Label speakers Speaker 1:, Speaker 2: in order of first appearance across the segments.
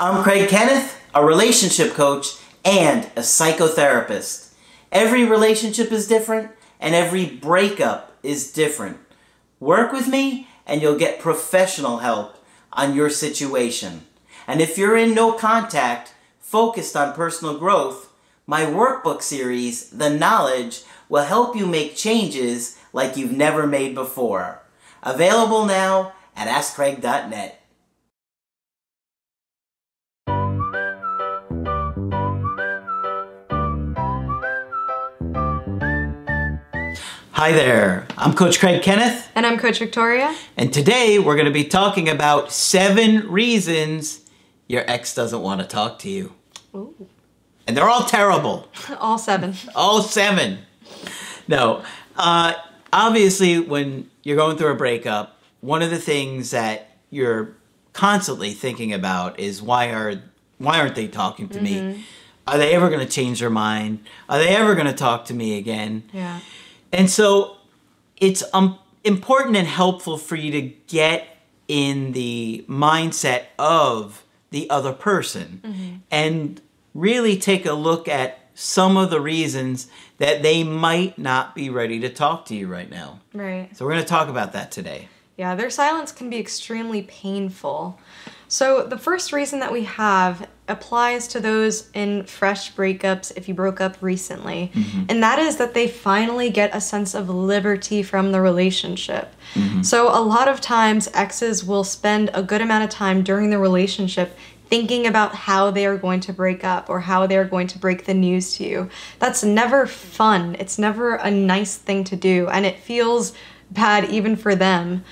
Speaker 1: I'm Kenneth, a relationship coach and a psychotherapist. Every relationship is different and every breakup is different. Work with me and you'll get professional help on your situation. And if you're in no contact, focused on personal growth, my workbook series, The Knowledge, will help you make changes like you've never made before. Available now at AskCraig.net. Hi there, I'm Coach Craig Kenneth.
Speaker 2: And I'm Coach Victoria.
Speaker 1: And today we're going to be talking about 7 reasons your ex doesn't want to talk to you.
Speaker 2: Ooh.
Speaker 1: And they're all terrible.
Speaker 2: All 7.
Speaker 1: All 7. No, obviously when you're going through a breakup, one of the things that you're constantly thinking about is why aren't they talking to me? Are they ever going to change their mind? Are they ever going to talk to me again?
Speaker 2: Yeah.
Speaker 1: And so it's important and helpful for you to get in the mindset of the other person and really take a look at some of the reasons that they might not be ready to talk to you right now.
Speaker 2: Right.
Speaker 1: So we're going to talk about that today.
Speaker 2: Yeah, their silence can be extremely painful. So the first reason that we have applies to those in fresh breakups if you broke up recently. And that is that they finally get a sense of liberty from the relationship. So a lot of times exes will spend a good amount of time during the relationship thinking about how they are going to break up or how they are going to break the news to you. That's never fun. It's never a nice thing to do. And it feels bad even for them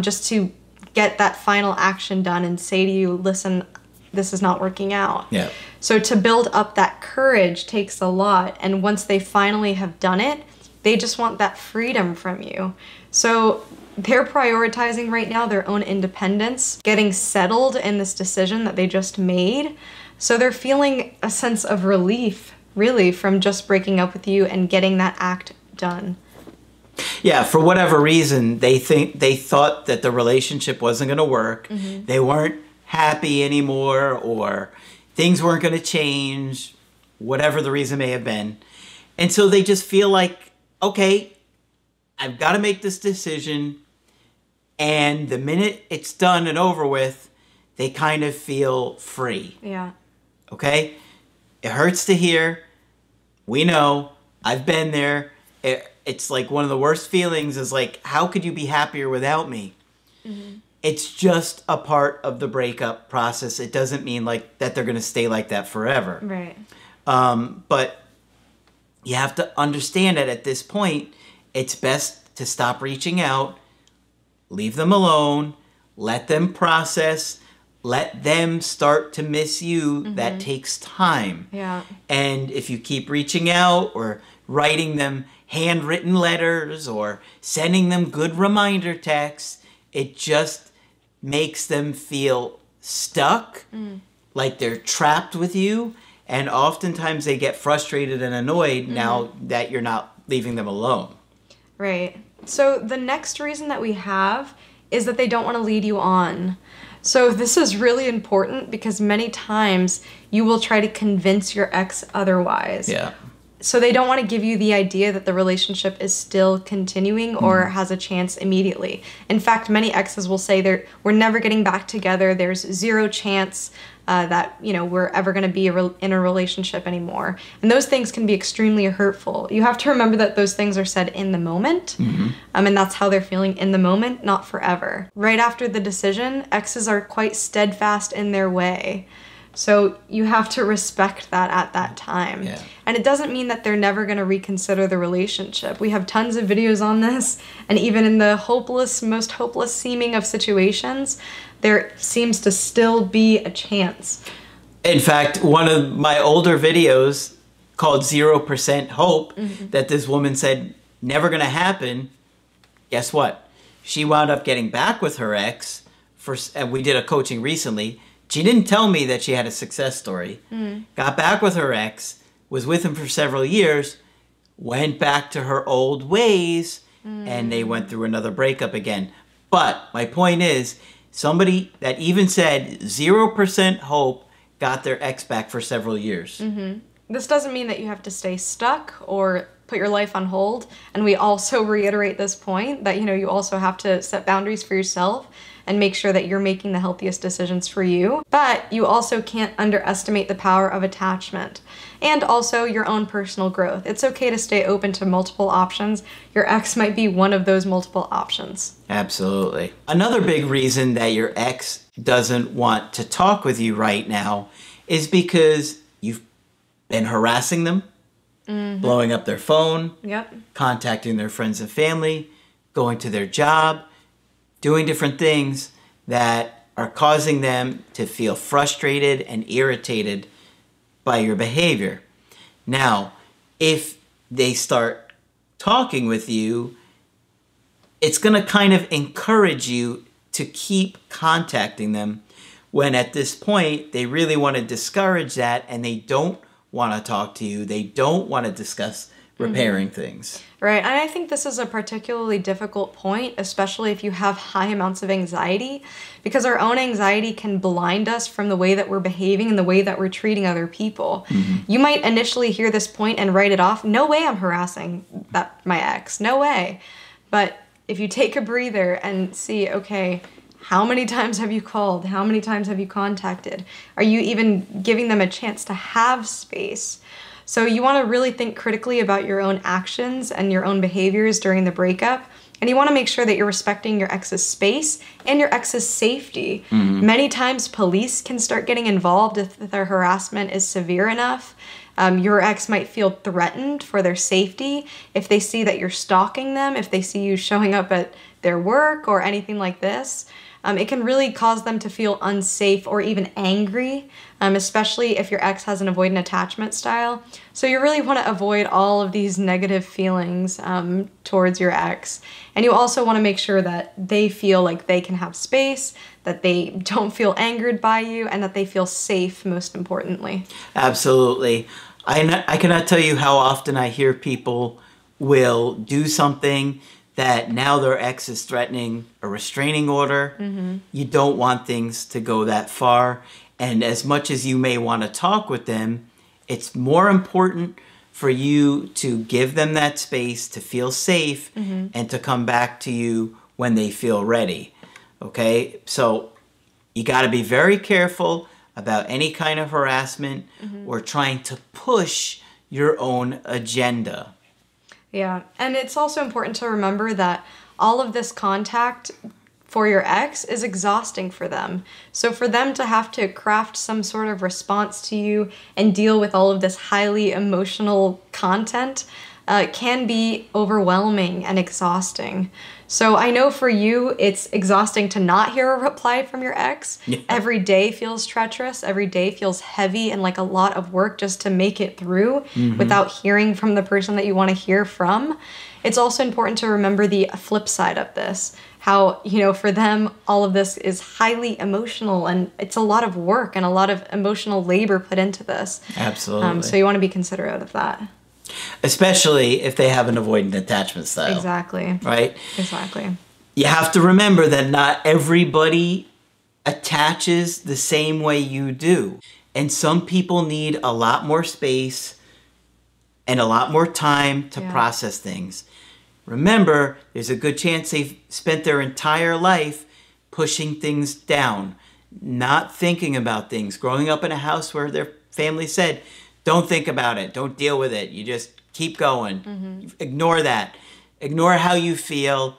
Speaker 2: just to get that final action done and say to you, listen, this is not working out.
Speaker 1: Yeah.
Speaker 2: So to build up that courage takes a lot. And once they finally have done it, they just want that freedom from you. So they're prioritizing right now their own independence, getting settled in this decision that they just made. So they're feeling a sense of relief, really, from just breaking up with you and getting that act done.
Speaker 1: Yeah, for whatever reason, they thought that the relationship wasn't going to work. They weren't happy anymore, or things weren't going to change, whatever the reason may have been. And so they just feel like, okay, I've got to make this decision. And the minute it's done and over with, they kind of feel free.
Speaker 2: Yeah.
Speaker 1: Okay? It hurts to hear. We know. I've been there. It's like one of the worst feelings is like, how could you be happier without me? It's just a part of the breakup process. It doesn't mean like that they're going to stay like that forever.
Speaker 2: Right.
Speaker 1: But you have to understand that at this point, it's best to stop reaching out, leave them alone, let them process, let them start to miss you. That takes time.
Speaker 2: Yeah.
Speaker 1: And if you keep reaching out or writing them handwritten letters or sending them good reminder texts, it just makes them feel stuck, like they're trapped with you, and oftentimes they get frustrated and annoyed now that you're not leaving them alone.
Speaker 2: Right. So the next reason that we have is that they don't want to lead you on. So this is really important because many times you will try to convince your ex otherwise.
Speaker 1: Yeah.
Speaker 2: So they don't want to give you the idea that the relationship is still continuing or has a chance immediately. In fact, many exes will say we're never getting back together. There's 0 chance that we're ever going to be in a relationship anymore. And those things can be extremely hurtful. You have to remember that those things are said in the moment, and that's how they're feeling in the moment, not forever. Right after the decision, exes are quite steadfast in their way. So you have to respect that at that time.
Speaker 1: Yeah.
Speaker 2: And it doesn't mean that they're never going to reconsider the relationship. We have tons of videos on this, and even in the most hopeless seeming of situations, there seems to still be a chance.
Speaker 1: In fact, one of my older videos called 0% Hope that this woman said never going to happen, guess what? She wound up getting back with her ex, and we did a coaching recently. She didn't tell me that she had a success story. Got back with her ex, was with him for several years, went back to her old ways, and they went through another breakup again. But my point is, somebody that even said 0% hope got their ex back for several years.
Speaker 2: This doesn't mean that you have to stay stuck or put your life on hold. And we also reiterate this point that, you also have to set boundaries for yourself and make sure that you're making the healthiest decisions for you. But you also can't underestimate the power of attachment and also your own personal growth. It's okay to stay open to multiple options. Your ex might be one of those multiple options.
Speaker 1: Absolutely. Another big reason that your ex doesn't want to talk with you right now is because you've been harassing them, blowing up their phone, contacting their friends and family, going to their job, doing different things that are causing them to feel frustrated and irritated by your behavior. Now, if they start talking with you, it's going to kind of encourage you to keep contacting them when at this point they really want to discourage that and they don't want to talk to you. They don't want to discuss repairing things.
Speaker 2: Right, and I think this is a particularly difficult point, especially if you have high amounts of anxiety, because our own anxiety can blind us from the way that we're behaving and the way that we're treating other people. You might initially hear this point and write it off. No way I'm harassing my ex, no way. But if you take a breather and see, okay, how many times have you called? How many times have you contacted? Are you even giving them a chance to have space? So you want to really think critically about your own actions and your own behaviors during the breakup. And you want to make sure that you're respecting your ex's space and your ex's safety. Many times police can start getting involved if their harassment is severe enough. Your ex might feel threatened for their safety if they see that you're stalking them, if they see you showing up at their work or anything like this. It can really cause them to feel unsafe or even angry, especially if your ex has an avoidant attachment style. So you really want to avoid all of these negative feelings towards your ex. And you also want to make sure that they feel like they can have space, that they don't feel angered by you, and that they feel safe, most importantly.
Speaker 1: Absolutely. I cannot tell you how often I hear people will do something that now their ex is threatening a restraining order. You don't want things to go that far. And as much as you may want to talk with them, it's more important for you to give them that space to feel safe and to come back to you when they feel ready. Okay? So you got to be very careful about any kind of harassment or trying to push your own agenda.
Speaker 2: Yeah, and it's also important to remember that all of this contact for your ex is exhausting for them. So for them to have to craft some sort of response to you and deal with all of this highly emotional content can be overwhelming and exhausting. So I know for you, it's exhausting to not hear a reply from your ex. Every day feels treacherous. Every day feels heavy and like a lot of work just to make it through without hearing from the person that you want to hear from. It's also important to remember the flip side of this. How, for them, all of this is highly emotional and it's a lot of work and a lot of emotional labor put into this.
Speaker 1: Absolutely.
Speaker 2: So you want to be considerate of that.
Speaker 1: Especially if they have an avoidant attachment style.
Speaker 2: Exactly.
Speaker 1: Right?
Speaker 2: Exactly.
Speaker 1: You have to remember that not everybody attaches the same way you do. And some people need a lot more space and a lot more time to process things. Remember, there's a good chance they've spent their entire life pushing things down, not thinking about things, growing up in a house where their family said, don't think about it. Don't deal with it. You just keep going. Ignore that. Ignore how you feel.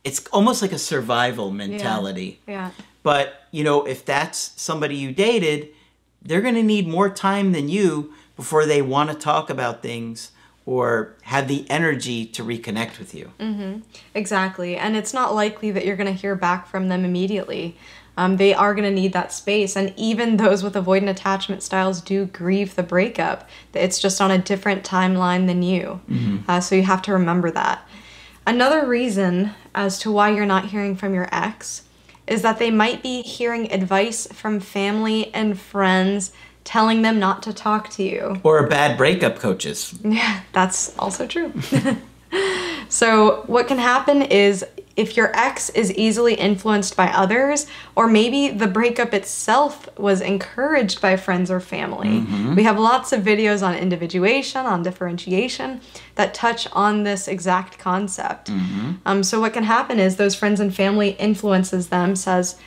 Speaker 1: It's almost like a survival mentality.
Speaker 2: Yeah.
Speaker 1: But, if that's somebody you dated, they're going to need more time than you before they want to talk about things or have the energy to reconnect with you.
Speaker 2: Exactly. And it's not likely that you're going to hear back from them immediately. They are going to need that space. And even those with avoidant attachment styles do grieve the breakup. It's just on a different timeline than you. So you have to remember that. Another reason as to why you're not hearing from your ex is that they might be hearing advice from family and friends telling them not to talk to you.
Speaker 1: Or bad breakup coaches.
Speaker 2: Yeah, that's also true. So what can happen is if your ex is easily influenced by others, or maybe the breakup itself was encouraged by friends or family. We have lots of videos on individuation, on differentiation, that touch on this exact concept. So what can happen is those friends and family influences them, says,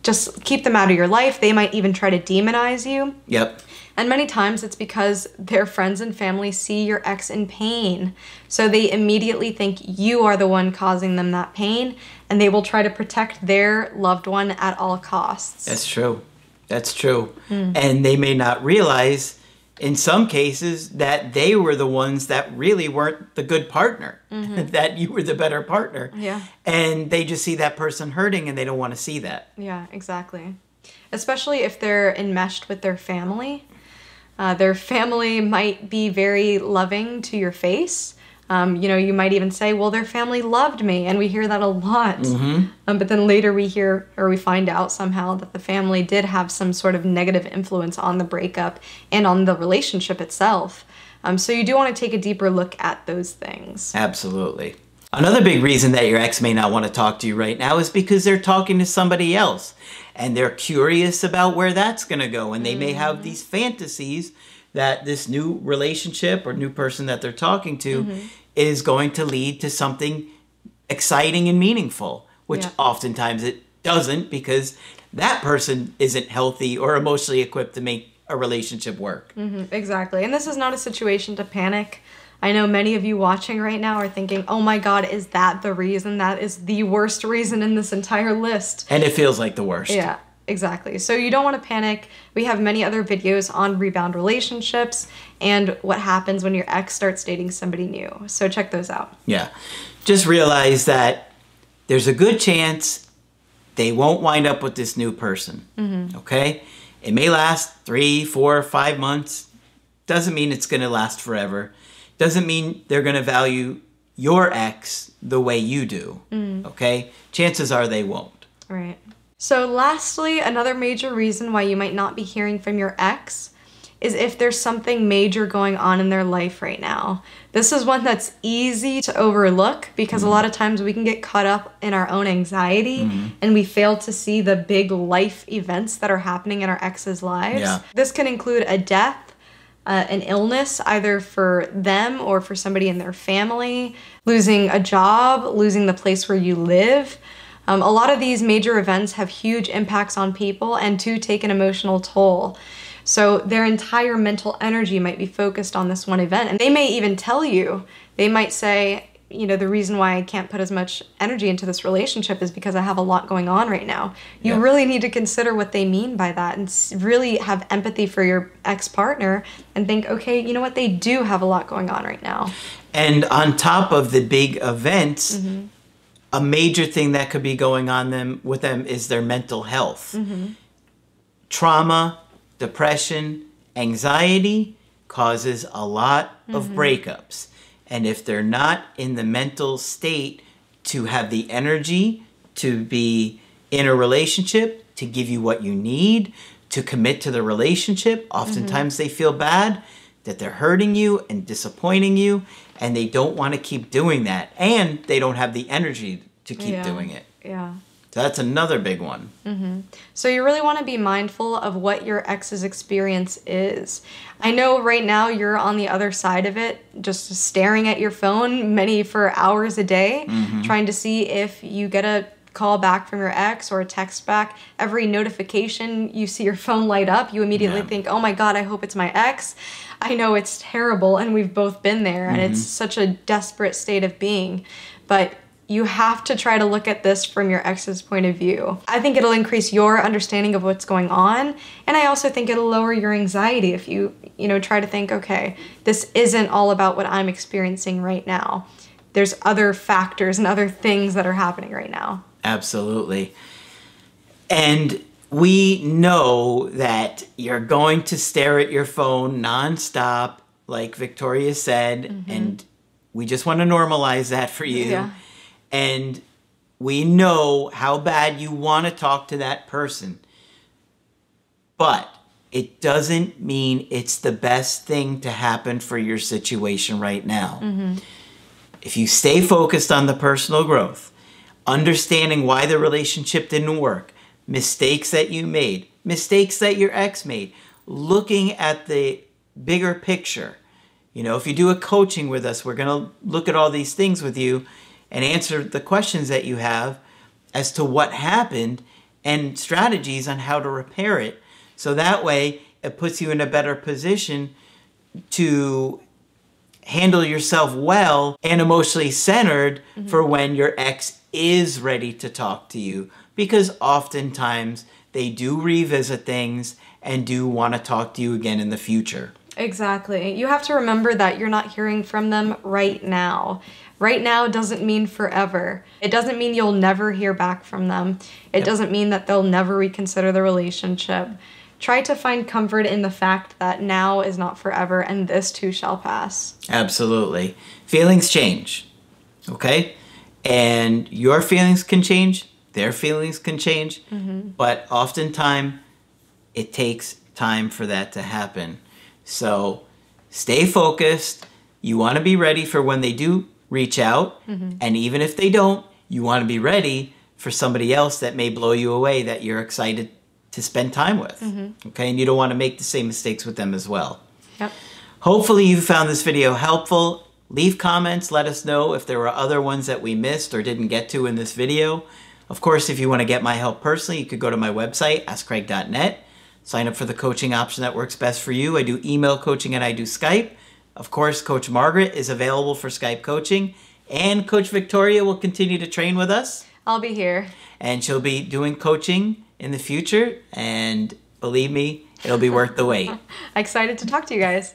Speaker 2: just keep them out of your life. They might even try to demonize you.
Speaker 1: Yep.
Speaker 2: And many times it's because their friends and family see your ex in pain. So they immediately think you are the one causing them that pain, and they will try to protect their loved one at all costs.
Speaker 1: That's true. That's true. And they may not realize, in some cases, that they were the ones that really weren't the good partner, that you were the better partner.
Speaker 2: Yeah.
Speaker 1: And they just see that person hurting and they don't want to see that.
Speaker 2: Yeah, exactly. Especially if they're enmeshed with their family. Their family might be very loving to your face. You know, you might even say, well, their family loved me, and we hear that a lot. But then later we hear, or we find out somehow, that the family did have some sort of negative influence on the breakup and on the relationship itself. So you do want to take a deeper look at those things.
Speaker 1: Absolutely. Another big reason that your ex may not want to talk to you right now is because they're talking to somebody else, and they're curious about where that's going to go, and they may have these fantasies that this new relationship or new person that they're talking to is going to lead to something exciting and meaningful, which oftentimes it doesn't, because that person isn't healthy or emotionally equipped to make a relationship work.
Speaker 2: Exactly. And this is not a situation to panic. I know many of you watching right now are thinking, oh my God, is that the reason? That is the worst reason in this entire list.
Speaker 1: And it feels like the worst.
Speaker 2: Yeah, exactly. So you don't want to panic. We have many other videos on rebound relationships and what happens when your ex starts dating somebody new. So check those out.
Speaker 1: Yeah. Just realize that there's a good chance they won't wind up with this new person. Okay? It may last 3, 4, 5 months. Doesn't mean it's going to last forever. Doesn't mean they're going to value your ex the way you do. Okay? Chances are they won't.
Speaker 2: Right. So lastly, another major reason why you might not be hearing from your ex is if there's something major going on in their life right now. This is one that's easy to overlook because a lot of times we can get caught up in our own anxiety and we fail to see the big life events that are happening in our ex's lives.
Speaker 1: Yeah.
Speaker 2: This can include a death, an illness, either for them or for somebody in their family, losing a job, losing the place where you live. A lot of these major events have huge impacts on people and do take an emotional toll. So their entire mental energy might be focused on this one event. And they may even tell you, they might say, you know, the reason why I can't put as much energy into this relationship is because I have a lot going on right now. You really need to consider what they mean by that and really have empathy for your ex-partner and think, okay, you know what, they do have a lot going on right now.
Speaker 1: And on top of the big events, a major thing that could be going on with them is their mental health. Trauma, depression, anxiety causes a lot of breakups. And if they're not in the mental state to have the energy to be in a relationship, to give you what you need, to commit to the relationship, oftentimes they feel bad that they're hurting you and disappointing you, and they don't want to keep doing that. And they don't have the energy to keep doing it.
Speaker 2: Yeah.
Speaker 1: So that's another big one.
Speaker 2: So you really want to be mindful of what your ex's experience is. I know right now you're on the other side of it, just staring at your phone, many for hours a day, trying to see if you get a call back from your ex or a text back. Every notification you see your phone light up, you immediately think, oh my God, I hope it's my ex. I know it's terrible, and we've both been there, and it's such a desperate state of being. But you have to try to look at this from your ex's point of view. I think it'll increase your understanding of what's going on, and I also think it'll lower your anxiety if you try to think, okay, this isn't all about what I'm experiencing right now. There's other factors and other things that are happening right now.
Speaker 1: Absolutely. And we know that you're going to stare at your phone nonstop, like Victoria said, and we just want to normalize that for you.
Speaker 2: Yeah.
Speaker 1: And we know how bad you want to talk to that person. But it doesn't mean it's the best thing to happen for your situation right now. If you stay focused on the personal growth, understanding why the relationship didn't work, mistakes that you made, mistakes that your ex made, looking at the bigger picture. You know, if you do a coaching with us, we're going to look at all these things with you and answer the questions that you have as to what happened and strategies on how to repair it. So that way it puts you in a better position to handle yourself well and emotionally centered for when your ex is ready to talk to you. Because oftentimes they do revisit things and do want to talk to you again in the future.
Speaker 2: Exactly. You have to remember that you're not hearing from them right now. Right now doesn't mean forever. It doesn't mean you'll never hear back from them. It doesn't mean that they'll never reconsider the relationship. Try to find comfort in the fact that now is not forever and this too shall pass.
Speaker 1: Absolutely. Feelings change, okay? And your feelings can change, their feelings can change, but oftentimes it takes time for that to happen. So stay focused. You want to be ready for when they do reach out. And even if they don't, you want to be ready for somebody else that may blow you away that you're excited to spend time with. Okay, and you don't want to make the same mistakes with them as well.
Speaker 2: Yep.
Speaker 1: Hopefully you found this video helpful. Leave comments, let us know if there were other ones that we missed or didn't get to in this video. Of course, if you want to get my help personally, you could go to my website, askcraig.net. Sign up for the coaching option that works best for you. I do email coaching and I do Skype. Of course, Coach Margaret is available for Skype coaching. And Coach Victoria will continue to train with us.
Speaker 2: I'll be here.
Speaker 1: And she'll be doing coaching in the future. And believe me, it'll be worth the wait.
Speaker 2: Excited to talk to you guys.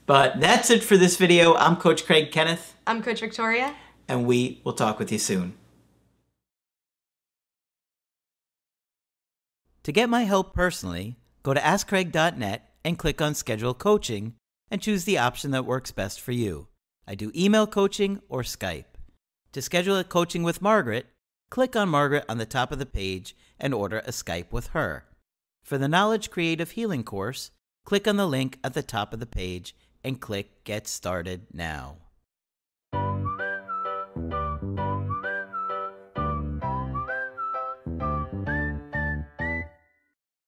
Speaker 1: But that's it for this video. I'm Coach Craig Kenneth.
Speaker 2: I'm Coach Victoria.
Speaker 1: And we will talk with you soon. To get my help personally, go to askcraig.net and click on Schedule Coaching and choose the option that works best for you. I do email coaching or Skype. To schedule a coaching with Margaret, click on Margaret on the top of the page and order a Skype with her. For the Knowledge Creative Healing course, click on the link at the top of the page and click Get Started Now.